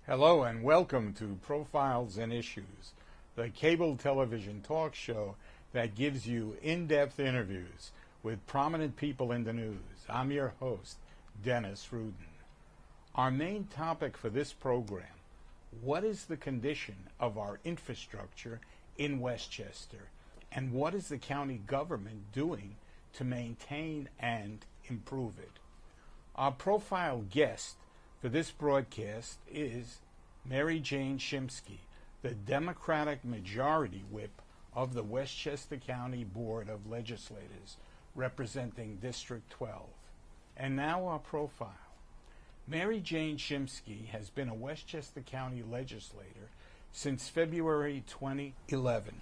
Hello and welcome to Profiles and Issues, the cable television talk show that gives you in-depth interviews with prominent people in the news. I'm your host, Dennis Rudin. Our main topic for this program: what is the condition of our infrastructure in Westchester, and what is the county government doing to maintain and improve it? Our profile guest for this broadcast is MaryJane Shimsky, the Democratic Majority Whip of the Westchester County Board of Legislators, representing District 12. And now our profile. MaryJane Shimsky has been a Westchester County legislator since February 2011.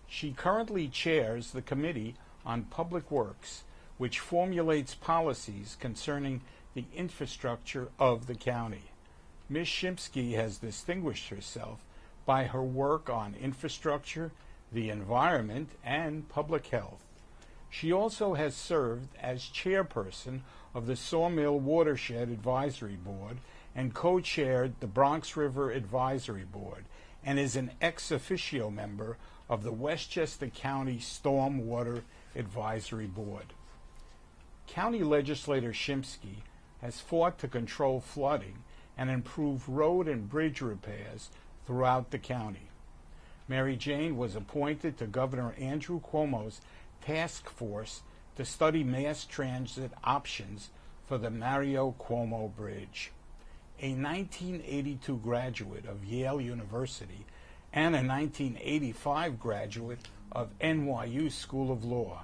She currently chairs the Committee on Public Works, which formulates policies concerning the infrastructure of the county. Ms. Shimsky has distinguished herself by her work on infrastructure, the environment, and public health. She also has served as chairperson of the Sawmill Watershed Advisory Board and co-chaired the Bronx River Advisory Board, and is an ex officio member of the Westchester County Stormwater Advisory Board. County Legislator Shimsky has fought to control flooding and improve road and bridge repairs throughout the county. MaryJane was appointed to Governor Andrew Cuomo's task force to study mass transit options for the Mario Cuomo Bridge. A 1982 graduate of Yale University and a 1985 graduate of NYU School of Law.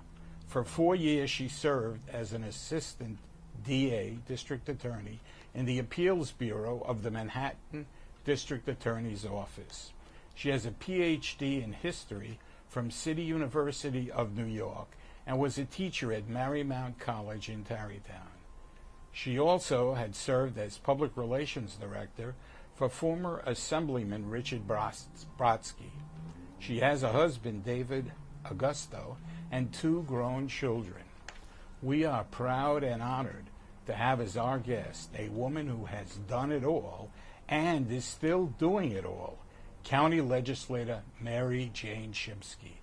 For 4 years, she served as an assistant DA, District Attorney, in the Appeals Bureau of the Manhattan District Attorney's Office. She has a PhD in history from City University of New York and was a teacher at Marymount College in Tarrytown. She also had served as Public Relations Director for former Assemblyman Richard Brodsky. She has a husband, David Augusto, and 2 grown children. We are proud and honored to have as our guest a woman who has done it all and is still doing it all, County Legislator MaryJane Shimsky.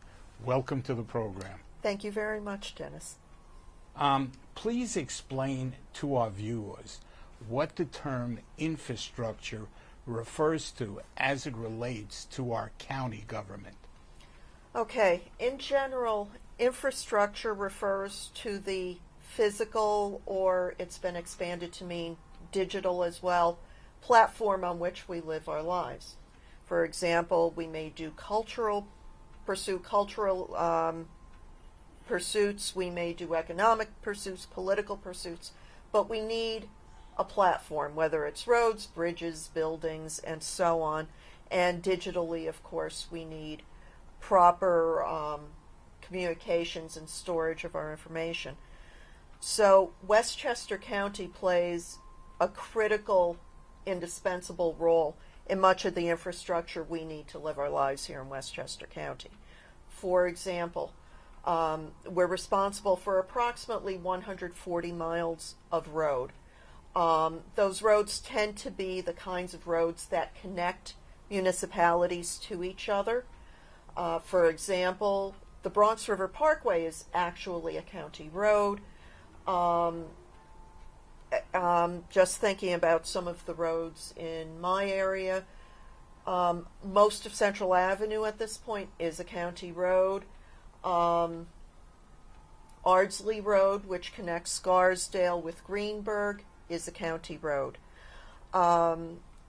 Welcome to the program. Thank you very much, Dennis. Please explain to our viewers what the term infrastructure refers to as it relates to our county government. Okay, in general, infrastructure refers to the physical, or it's been expanded to mean digital as well, platform on which we live our lives. For example, we may pursue cultural pursuits, we may do economic pursuits, political pursuits, but we need a platform, whether it's roads, bridges, buildings, and so on. And digitally, of course, we need proper communications and storage of our information. So Westchester County plays a critical, indispensable role in much of the infrastructure we need to live our lives here in Westchester County. For example, we're responsible for approximately 140 miles of road. Those roads tend to be the kinds of roads that connect municipalities to each other. For example, the Bronx River Parkway is actually a county road. Just thinking about some of the roads in my area, most of Central Avenue at this point is a county road. Ardsley Road, which connects Scarsdale with Greenberg, is a county road.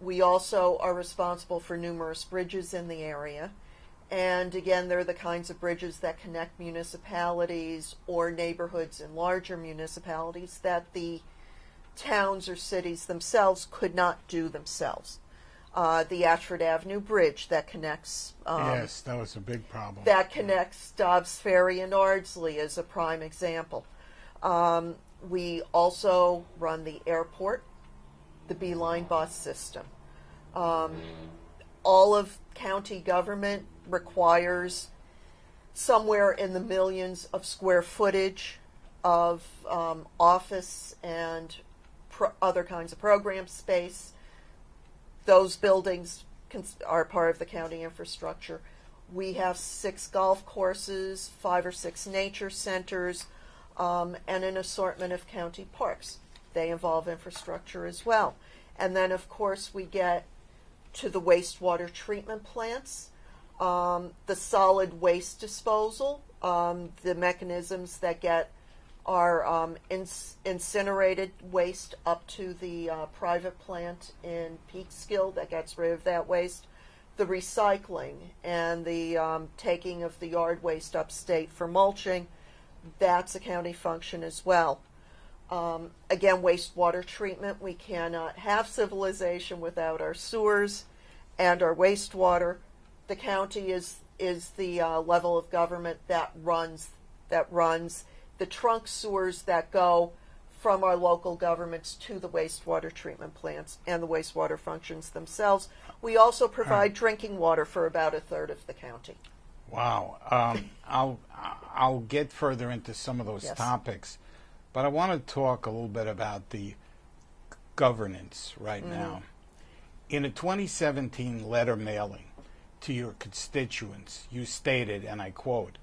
We also are responsible for numerous bridges in the area. And again, they're the kinds of bridges that connect municipalities or neighborhoods in larger municipalities that the towns or cities themselves could not do themselves. The Ashford Avenue Bridge that connects... yes, that was a big problem. That connects Dobbs Ferry and Ardsley is a prime example. We also run the airport, the Beeline bus system. All of county government requires somewhere in the millions of square footage of office and other kinds of program space. those buildings are part of the county infrastructure. We have 6 golf courses, 5 or 6 nature centers, and an assortment of county parks. They involve infrastructure as well. And then, of course, we get to the wastewater treatment plants, the solid waste disposal, the mechanisms that get our incinerated waste up to the private plant in Peekskill that gets rid of that waste, the recycling and the taking of the yard waste upstate for mulching. That's a county function as well. Again, wastewater treatment. We cannot have civilization without our sewers and our wastewater. The county is the level of government that runs the trunk sewers that go from our local governments to the wastewater treatment plants and the wastewater functions themselves. We also provide drinking water for about a third of the county. Wow. I'll get further into some of those topics, but I want to talk a little bit about the governance right now. In a 2017 letter mailing to your constituents, you stated, and I quote,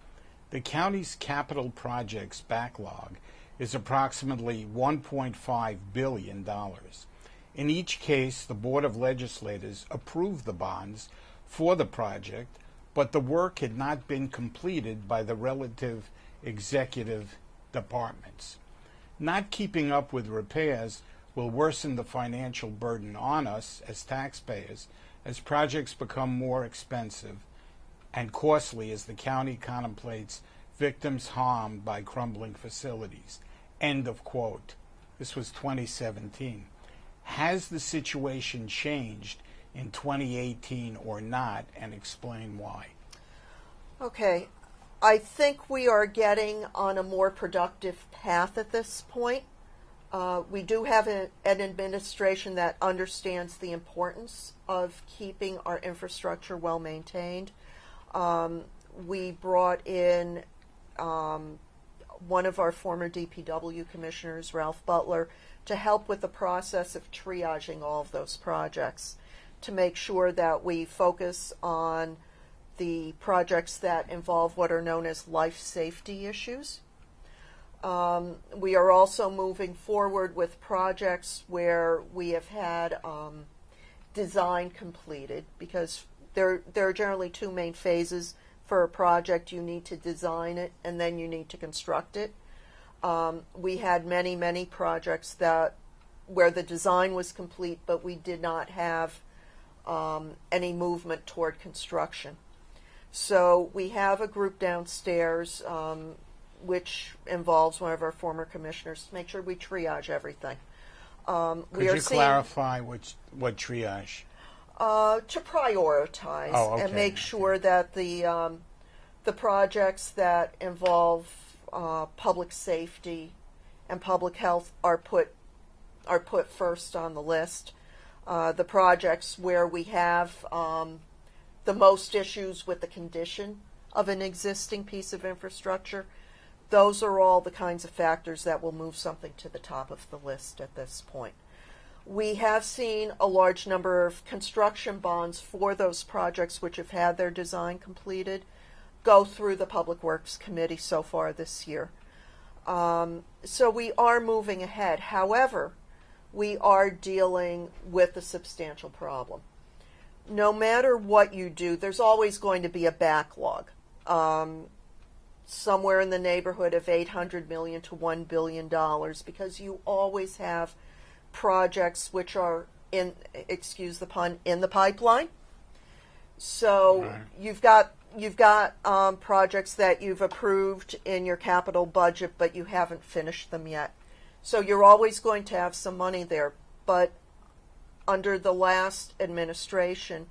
"The county's capital projects backlog is approximately $1.5 billion. In each case, the Board of Legislators approved the bonds for the project, but the work had not been completed by the relative executive departments. Not keeping up with repairs will worsen the financial burden on us as taxpayers as projects become more expensive and costly as the county contemplates victims harmed by crumbling facilities." End of quote. This was 2017. Has the situation changed in 2018 or not, and explain why? Okay. I think we are getting on a more productive path at this point. We do have an administration that understands the importance of keeping our infrastructure well maintained. We brought in one of our former DPW commissioners, Ralph Butler, to help with the process of triaging all of those projects to make sure that we focus on the projects that involve what are known as life safety issues. We are also moving forward with projects where we have had design completed, because there are generally 2 main phases for a project. You need to design it, and then you need to construct it. We had many projects where the design was complete, but we did not have any movement toward construction. So we have a group downstairs, which involves one of our former commissioners, to make sure we triage everything. Could you clarify what triage? To prioritize and make sure that the projects that involve public safety and public health are put first on the list. The projects where we have the most issues with the condition of an existing piece of infrastructure, those are all the kinds of factors that will move something to the top of the list at this point. We have seen a large number of construction bonds for those projects which have had their design completed go through the Public Works Committee so far this year. So we are moving ahead. However, we are dealing with a substantial problem. No matter what you do, there's always going to be a backlog. Somewhere in the neighborhood of $800 million to $1 billion, because you always have projects which are in, excuse the pun, in the pipeline. So you've got projects that you've approved in your capital budget, but you haven't finished them yet. So you're always going to have some money there. But under the last administration,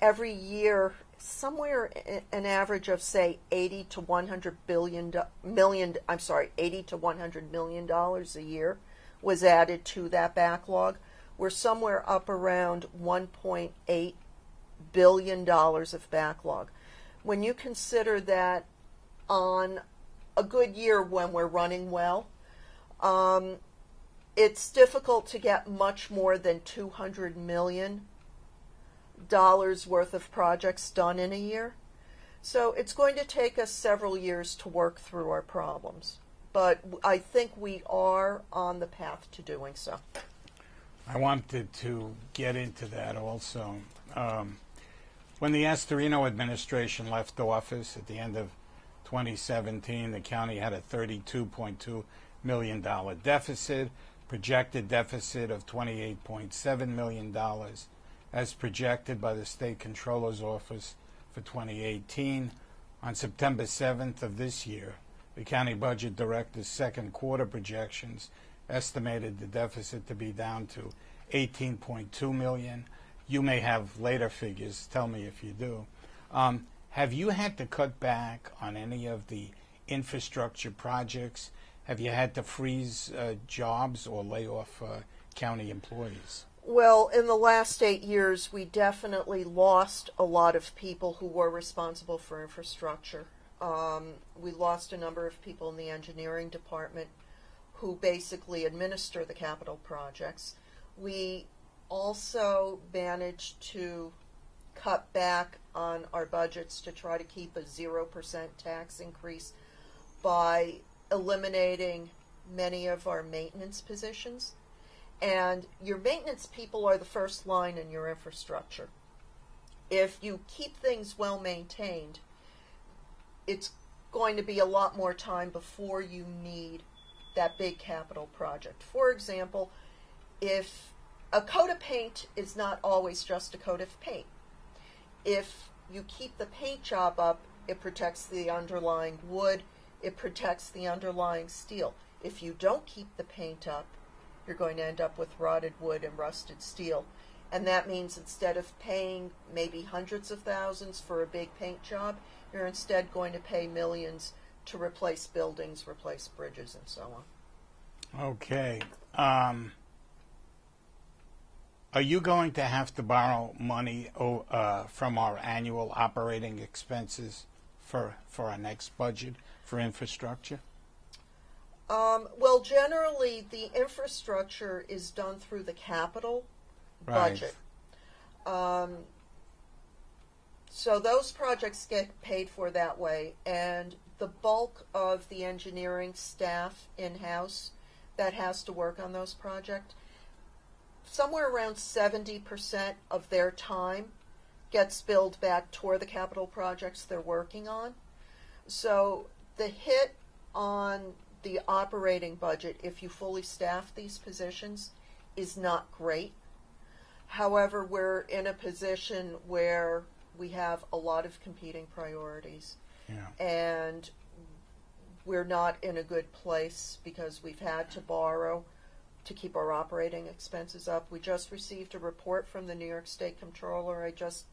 every year, somewhere an average of say $80 to $100 million a year was added to that backlog. We're somewhere up around $1.8 billion of backlog. When you consider that on a good year when we're running well, it's difficult to get much more than $200 million worth of projects done in a year. So it's going to take us several years to work through our problems. But I think we are on the path to doing so. I wanted to get into that also. When the Astorino administration left office at the end of 2017, the county had a $32.2 million deficit, projected deficit of $28.7 million as projected by the State Controller's Office for 2018. On September 7th of this year, the County Budget Director's second quarter projections estimated the deficit to be down to $18.2 million. You may have later figures. Tell me if you do. Have you had to cut back on any of the infrastructure projects? Have you had to freeze jobs or lay off county employees? Well, in the last 8 years, we definitely lost a lot of people who were responsible for infrastructure. We lost a number of people in the engineering department who basically administer the capital projects. We also managed to cut back on our budgets to try to keep a 0% tax increase by eliminating many of our maintenance positions. And your maintenance people are the first line in your infrastructure. If you keep things well maintained, it's going to be a lot more time before you need that big capital project. For example, if a coat of paint is not always just a coat of paint. If you keep the paint job up, it protects the underlying wood, it protects the underlying steel. If you don't keep the paint up, you're going to end up with rotted wood and rusted steel. And that means instead of paying maybe hundreds of thousands for a big paint job, you're instead going to pay millions to replace buildings, replace bridges, and so on. Okay. Are you going to have to borrow money from our annual operating expenses for our next budget for infrastructure? Well, generally, the infrastructure is done through the capital budget. So those projects get paid for that way, and the bulk of the engineering staff in-house that has to work on those projects, somewhere around 70% of their time gets billed back toward the capital projects they're working on. So the hit on the operating budget, if you fully staff these positions, is not great. However, we're in a position where we have a lot of competing priorities. Yeah. And we're not in a good place because we've had to borrow to keep our operating expenses up. We just received a report from the New York State Comptroller. I just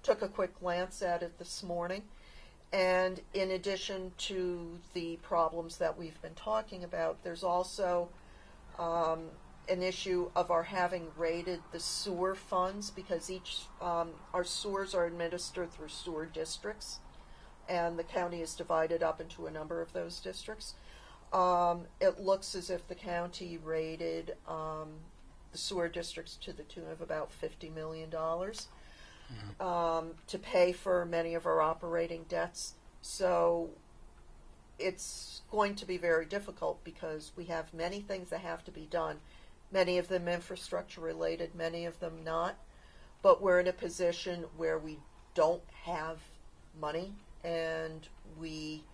took a quick glance at it this morning. And in addition to the problems that we've been talking about, there's also an issue of our having raided the sewer funds, because our sewers are administered through sewer districts, and the county is divided up into a number of those districts. It looks as if the county raided the sewer districts to the tune of about $50 million to pay for many of our operating debts. So it's going to be very difficult because we have many things that have to be done, many of them infrastructure related, many of them not. But we're in a position where we don't have money, and we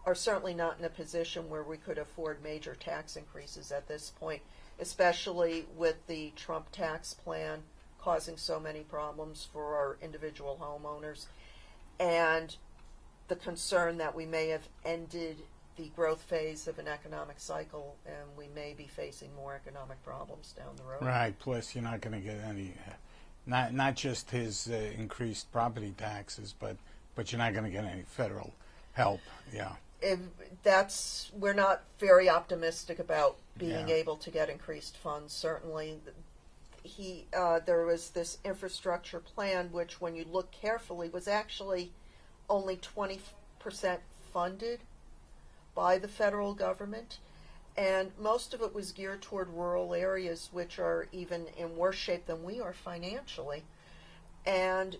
are certainly not in a position where we could afford major tax increases at this point, especially with the Trump tax plan causing so many problems for our individual homeowners, and the concern that we may have ended the growth phase of an economic cycle and we may be facing more economic problems down the road. Right. Plus, you're not going to get any, not just his increased property taxes, but you're not going to get any federal help. Yeah. We're not very optimistic about being able to get increased funds. Certainly, there was this infrastructure plan, which, when you look carefully, was actually only 20% funded by the federal government, and most of it was geared toward rural areas, which are even in worse shape than we are financially. And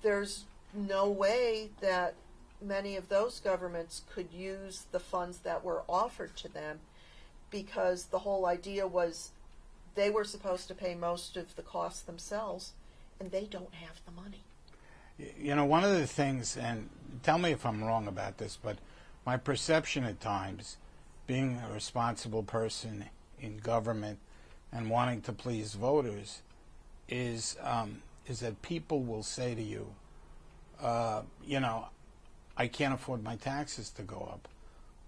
there's no way that many of those governments could use the funds that were offered to them, because the whole idea was they were supposed to pay most of the costs themselves, and they don't have the money. You know, one of the things, and tell me if I'm wrong about this, but my perception at times, being a responsible person in government and wanting to please voters, is that people will say to you, you know, I can't afford my taxes to go up.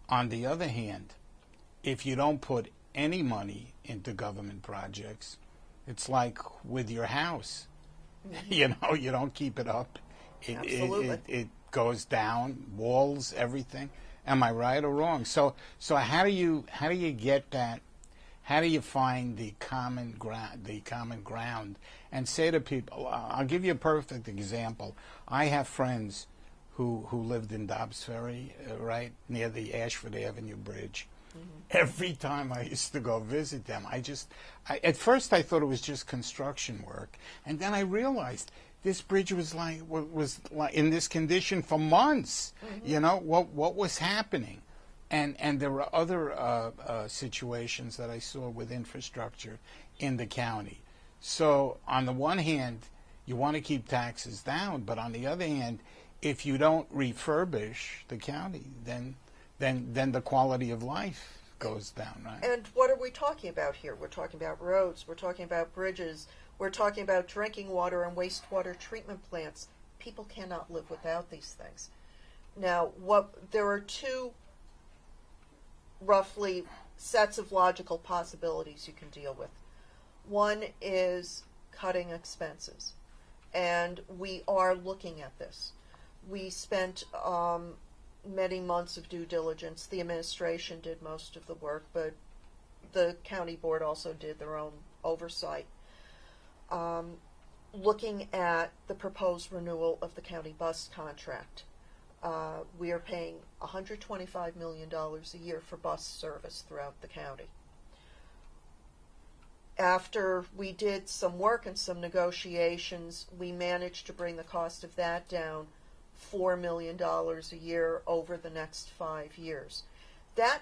On the other hand, if you don't put any money into government projects, it's like with your house. Mm-hmm. You know, you don't keep it up. It goes down, walls, everything. Am I right or wrong? So how do you get that? How do you find the common ground, and say to people? I'll give you a perfect example. I have friends who lived in Dobbs Ferry, right near the Ashford Avenue Bridge. Mm-hmm. Every time I used to go visit them, at first I thought it was just construction work, and then I realized this bridge was like in this condition for months. Mm-hmm. You know what was happening, and there were other situations that I saw with infrastructure in the county. So on the one hand, you want to keep taxes down, but on the other hand, if you don't refurbish the county, then the quality of life goes down, right? And what are we talking about here? We're talking about roads, we're talking about bridges, we're talking about drinking water and wastewater treatment plants. People cannot live without these things. Now, there are two roughly sets of logical possibilities you can deal with. One is cutting expenses, and we are looking at this. We spent many months of due diligence. The administration did most of the work, but the county board also did their own oversight. Looking at the proposed renewal of the county bus contract. We are paying $125 million a year for bus service throughout the county. After we did some work and some negotiations, we managed to bring the cost of that down $4 million a year over the next 5 years. That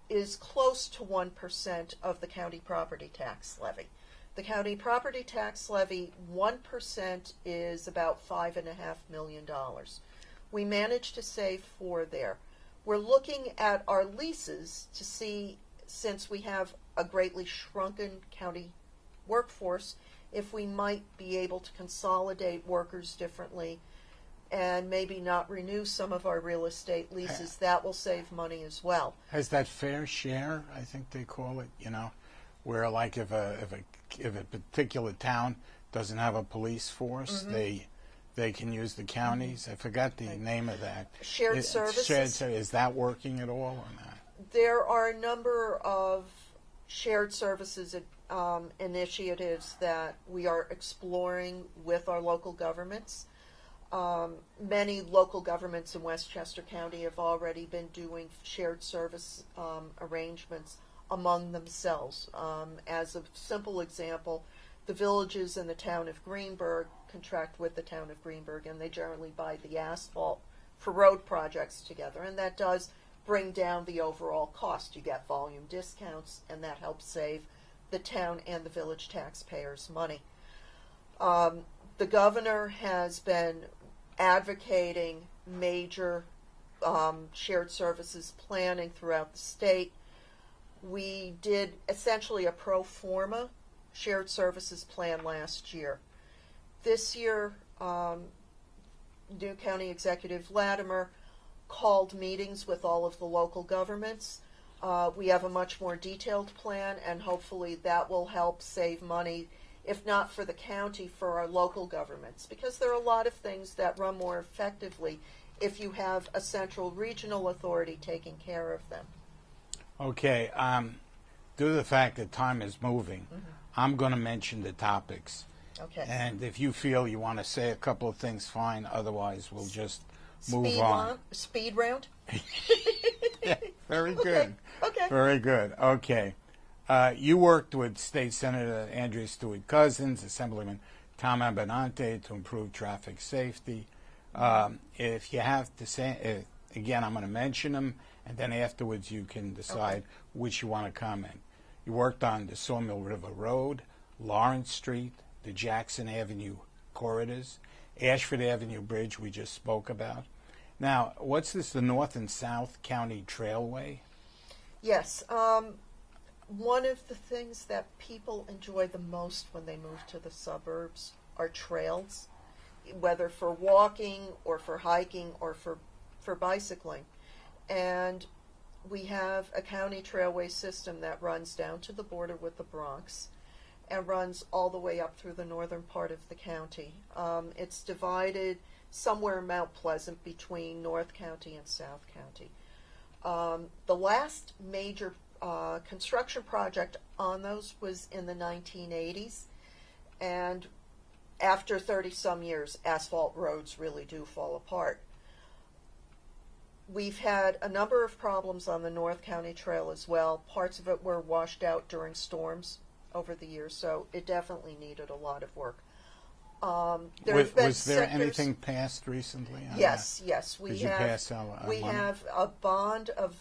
is close to 1% of the county property tax levy. The county property tax levy, 1% is about $5.5 million. We managed to save $4 there. We're looking at our leases to see, since we have a greatly shrunken county workforce, if we might be able to consolidate workers differently and maybe not renew some of our real estate leases. That will save money as well. Has that fair share, I think they call it, you know, where like if a particular town doesn't have a police force, mm-hmm. they can use the counties. I forgot the name of that. Shared services. Is that working at all or not? There are a number of shared services initiatives that we are exploring with our local governments. Many local governments in Westchester County have already been doing shared service arrangements among themselves. As a simple example, the villages in the town of Greenburgh contract with the town of Greenburgh, and they generally buy the asphalt for road projects together, and that does bring down the overall cost. You get volume discounts, and that helps save the town and the village taxpayers money. The governor has been advocating major shared services planning throughout the state. We did essentially a pro forma shared services plan last year. This year, new County Executive Latimer called meetings with all of the local governments. We have a much more detailed plan, and hopefully that will help save money, if not for the county, for our local governments, because there are a lot of things that run more effectively if you have a central regional authority taking care of them. Okay, due to the fact that time is moving, mm-hmm. I'm going to mention the topics. Okay. And if you feel you want to say a couple of things, fine. Otherwise, we'll just move on. Speed round? Yeah, very good. Okay. Very good. Okay. You worked with State Senator Andrea Stewart Cousins, Assemblyman Tom Abinante to improve traffic safety. If you have to say, again, I'm going to mention them, and then afterwards you can decide which you want to comment. You worked on the Sawmill River Road, Lawrence Street, the Jackson Avenue corridors, Ashford Avenue Bridge we just spoke about. Now, what's this, the North and South County Trailway? Yes. One of the things that people enjoy the most when they move to the suburbs are trails, whether for walking or for hiking or for bicycling. And we have a county trailway system that runs down to the border with the Bronx and runs all the way up through the northern part of the county. It's divided somewhere in Mount Pleasant between North County and South County. The last major construction project on those was in the 1980s, and after 30-some years, asphalt roads really do fall apart. We've had a number of problems on the North County Trail as well. Parts of it were washed out during storms over the years, so it definitely needed a lot of work. Was there anything passed recently? Yes. We money? have a bond of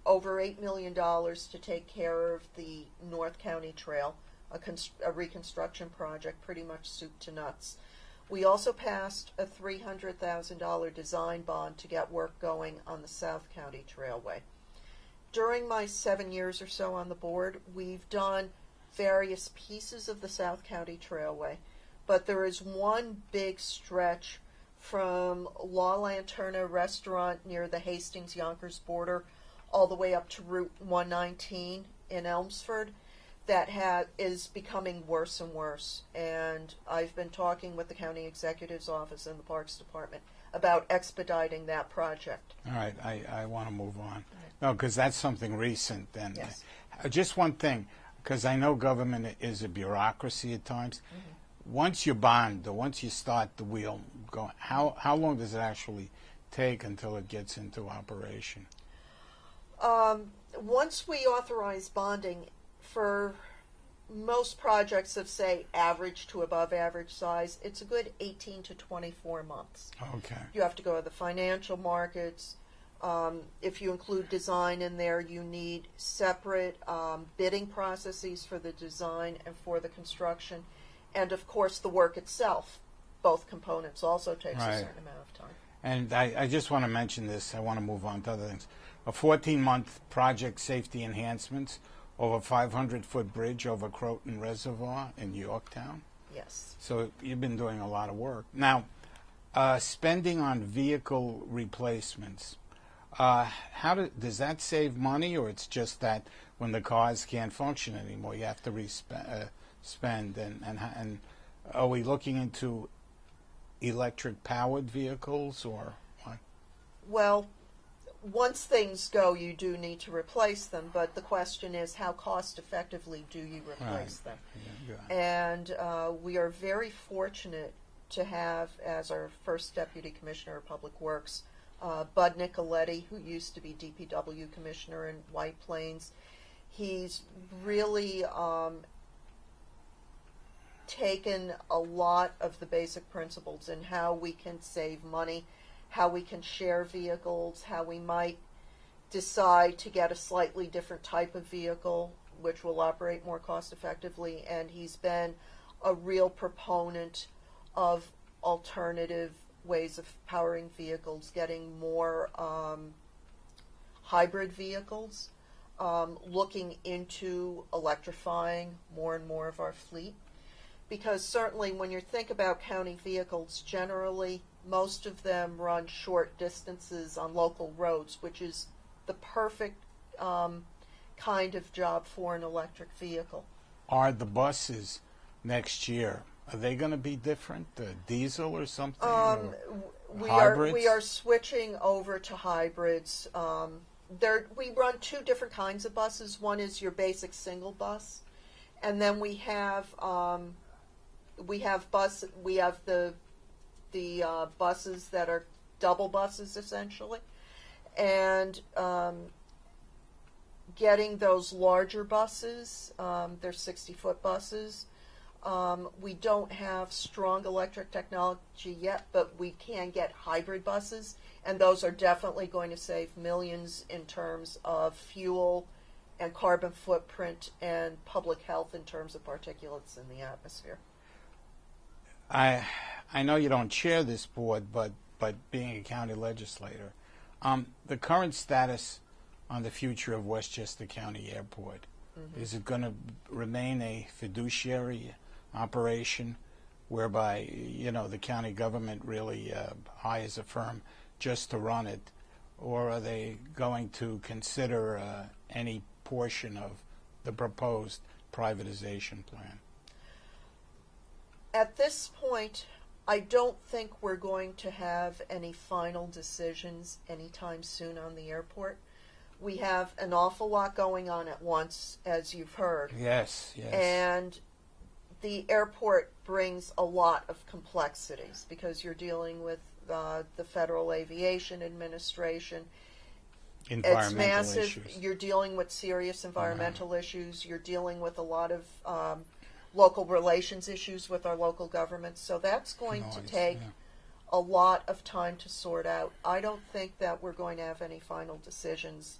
over $8 million to take care of the North County Trail, a reconstruction project, pretty much soup to nuts. We also passed a $300,000 design bond to get work going on the South County Trailway. During my 7 years or so on the board, we've done various pieces of the South County Trailway, but there is one big stretch from La Lanterna Restaurant near the Hastings-Yonkers border all the way up to Route 119 in Elmsford that is becoming worse and worse. And I've been talking with the county executive's office and the Parks Department about expediting that project. All right, I want to move on. No, because that's something recent. And yes. Just one thing, because I know government is a bureaucracy at times. Mm-hmm. Once you bond, or once you start the wheel going, how long does it actually take until it gets into operation? Once we authorize bonding for most projects of, say, average to above average size, it's a good 18 to 24 months. Okay. You have to go to the financial markets. If you include design in there, you need separate bidding processes for the design and for the construction. And, of course, the work itself, both components, also takes a certain amount of time. And I just want to mention this. I want to move on to other things. A 14-month project safety enhancements over 500-foot bridge over Croton Reservoir in Yorktown. Yes. So you've been doing a lot of work. Now, spending on vehicle replacements, does that save money, or it's just that when the cars can't function anymore, you have to spend? And are we looking into electric-powered vehicles, or what? Well, once things go, you do need to replace them, but the question is, how cost-effectively do you replace them? Yeah. And we are very fortunate to have, as our first Deputy Commissioner of Public Works, Bud Nicoletti, who used to be DPW Commissioner in White Plains. He's really taken a lot of the basic principles in how we can save money, how we can share vehicles, how we might decide to get a slightly different type of vehicle which will operate more cost effectively. And he's been a real proponent of alternative ways of powering vehicles, getting more hybrid vehicles, looking into electrifying more and more of our fleet. Because certainly when you think about county vehicles, generally most of them run short distances on local roads, which is the perfect kind of job for an electric vehicle. Are the buses next year, are they going to be different, diesel or something? We hybrids? are switching over to hybrids. We run two different kinds of buses. One is your basic single bus, and then we have the buses that are double buses essentially, and getting those larger buses, they're 60-foot buses. We don't have strong electric technology yet, but we can get hybrid buses, and those are definitely going to save millions in terms of fuel and carbon footprint and public health in terms of particulates in the atmosphere. I know you don't chair this board, but being a county legislator, the current status on the future of Westchester County Airport, is it going to remain a fiduciary operation whereby, you know, the county government really hires a firm just to run it, or are they going to consider any portion of the proposed privatization plan? At this point, I don't think we're going to have any final decisions anytime soon on the airport. We have an awful lot going on at once, as you've heard. Yes, yes. And the airport brings a lot of complexities because you're dealing with the Federal Aviation Administration. It's massive. Issues. You're dealing with serious environmental issues. You're dealing with a lot of local relations issues with our local governments. So that's going to take a lot of time to sort out. I don't think that we're going to have any final decisions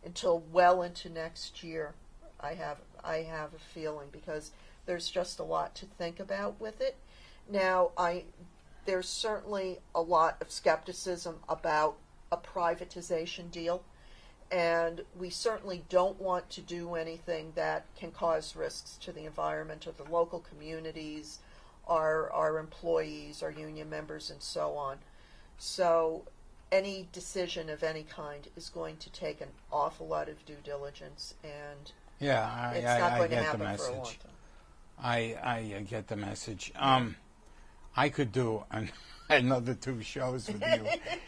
until well into next year. I have a feeling, because there's just a lot to think about with it. Now, there's certainly a lot of skepticism about a privatization deal, and we certainly don't want to do anything that can cause risks to the environment or the local communities, our employees, our union members, and so on. So any decision of any kind is going to take an awful lot of due diligence, and it's not going to happen for a long time. I get the message. I could do another 2 shows with you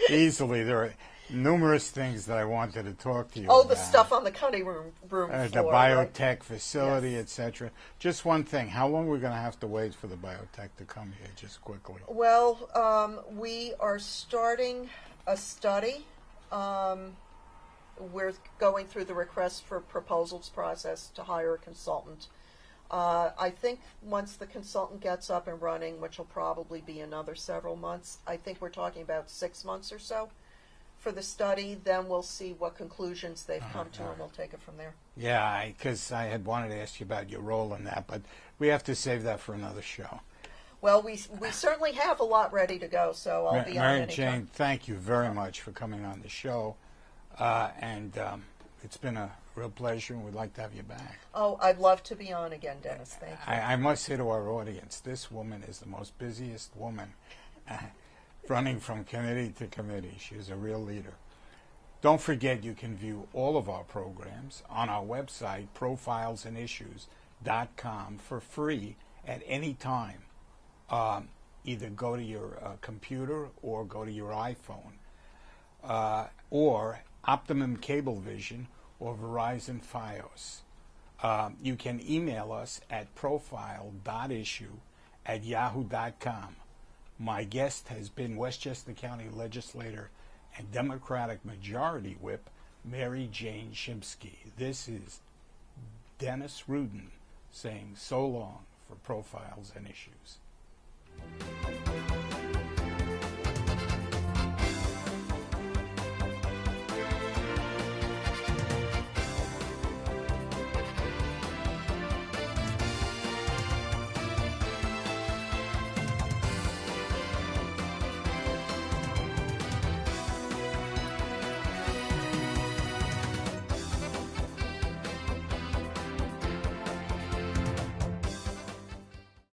easily. There are numerous things that I wanted to talk to you about. The stuff on the cutting room floor. The biotech facility, Yes. etc. Just one thing. How long are we going to have to wait for the biotech to come here, just quickly? Well, we are starting a study. We're going through the request for proposals process to hire a consultant. I think once the consultant gets up and running, which will probably be another several months, I think we're talking about 6 months or so for the study. Then we'll see what conclusions they've come to, and we'll take it from there. Yeah, because I had wanted to ask you about your role in that, but we have to save that for another show. Well, we certainly have a lot ready to go, so I'll be on anytime. MaryJane, thank you very much for coming on the show, and it's been a real pleasure, and we'd like to have you back. Oh, I'd love to be on again, Dennis. Thank you. I must say to our audience, this woman is the most busiest woman running from committee to committee. She's a real leader. Don't forget, you can view all of our programs on our website, profilesandissues.com, for free at any time. Either go to your computer or go to your iPhone, or Optimum Cablevision or Verizon Fios. You can email us at profile.issue@yahoo.com. My guest has been Westchester County Legislator and Democratic Majority Whip MaryJane Shimsky. This is Dennis Rudin saying so long for Profiles and Issues.